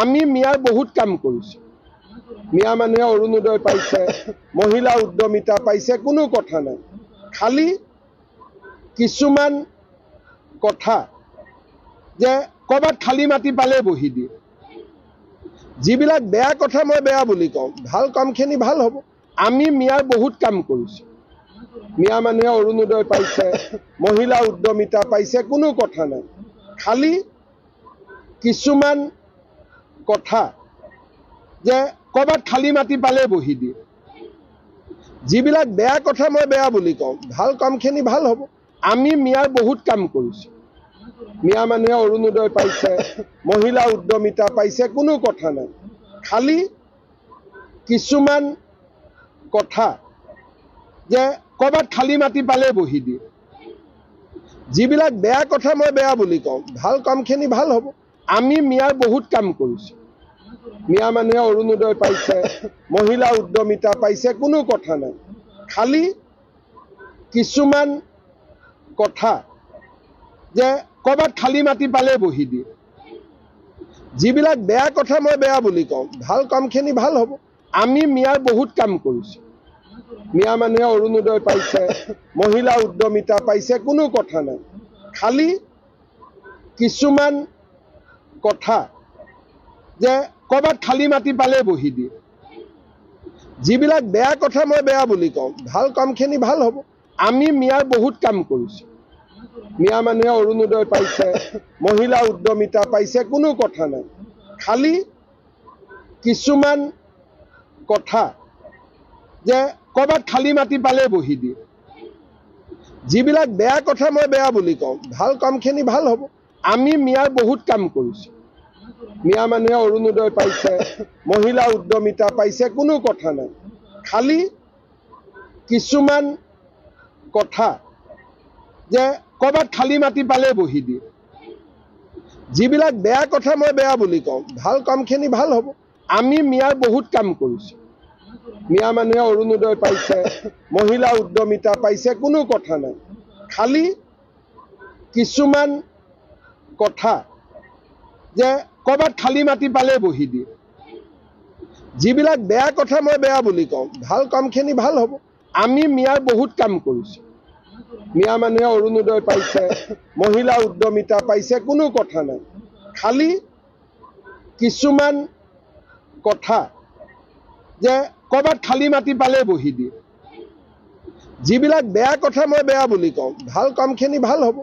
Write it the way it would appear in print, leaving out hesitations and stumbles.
আমি মিয়াৰ বহুত কাম কৰিছো। মিয়া মানুহে অৰুণোদয় পাইছে, মহিলা উদ্যমিতা পাইছে, কোনো কথা নাই। খালি কিছুমান কথা যে ক'ৰবাত খালী মাটি পালে বহি দিয়ে। যিবিলাক বেয়া কথা মই বেয়া বুলি কওঁ, ভাল কামখিনি ভাল হ'ব। আমি মিয়াৰ বহুত কাম কৰিছো। মিয়া মানুহে অৰুণোদয় পাইছে, মহিলা উদ্যমিতা পাইছে, কোনো কথা নাই। খালি কিছুমান কথা যে ক'ৰবাত খালী মাটি পালে বহি দিয়ে। যিবিলাক বেয়া কথা মই বেয়া বুলি কওঁ, ভাল কামখিনি ভাল হ'ব। আমি মিয়াৰ বহুত কাম কৰিছো। মিয়া মানুহে অৰুণোদয় পাইছে, মহিলা উদ্যমিতা পাইছে, কোনো কথা নাই। খালি কিছুমান কথা যে ক'ৰবাত খালী মাটি পালে বহি দিয়ে। যিবিলাক বেয়া কথা মই বেয়া বুলি কওঁ, ভাল কামখিনি ভাল হ'ব। আমি মিয়াৰ বহুত কাম কৰিছো। মিয়া মানুহে অৰুণোদয় পাইছে, মহিলা উদ্যমিতা পাইছে, কোনো কথা নাই। খালি কিছুমান কথা যে ক'ৰবাত খালী মাটি পালে বহি দিয়ে। যিবিলাক বেয়া কথা মই বেয়া বুলি কওঁ, ভাল কামখিনি ভাল হ'ব। আমি মিয়াৰ বহুত কাম কৰিছো। মিয়া মানুহে অৰুণোদয় পাইছে, মহিলা উদ্যমিতা পাইছে, কোনো কথা নাই। খালি কিছুমান কথা যে ক'ৰবাত খালী মাটি পালে বহি দিয়ে। যিবিলাক বেয়া কথা মই বেয়া বুলি কওঁ, ভাল কামখিনি ভাল হ'ব। আমি মিয়াৰ বহুত কাম কৰিছো। মিয়া মানুহে অৰুণোদয় পাইছে, মহিলা উদ্যমিতা পাইছে, কোনো কথা নাই। খালি কিছুমান কথা যে ক'ৰবাত খালী মাটি পালে বহি দিয়ে। যিবিলাক বেয়া কথা মই বেয়া বুলি কওঁ, ভাল কামখিনি ভাল হ'ব। আমি মিয়াৰ বহুত কাম কৰিছো। মিয়া মানুহে অৰুণোদয় পাইছে, মহিলা উদ্যমিতা পাইছে, কোনো কথা নাই। খালি কিছুমান কথা যে ক'ৰবাত খালী মাটি পালে বহি দিয়ে। যিবিলাক বেয়া কথা মই বেয়া বুলি কওঁ, ভাল কামখিনি ভাল হ'ব। আমি মিয়াৰ বহুত কাম কৰিছো। মিয়া মানুহে অৰুণোদয় পাইছে, মহিলা উদ্যমিতা পাইছে, কোনো কথা নাই। খালি কিছুমান কথা যে ক'ৰবাত খালী মাটি পালে বহি দিয়ে। যিবিলাক বেয়া কথা মই বেয়া বুলি কওঁ, ভাল কামখিনি ভাল হ'ব। আমি মিয়াৰ বহুত কাম কৰিছো। মিয়া মানুহে অৰুণোদয় পাইছে, মহিলা উদ্যমিতা পাইছে, কোনো কথা নাই। খালি কিছুমান কথা যে ক'ৰবাত খালী মাটি পালে বহি দিয়ে। যিবিলাক বেয়া কথা মই বেয়া বুলি কওঁ, ভাল কামখিনি ভাল হ'ব।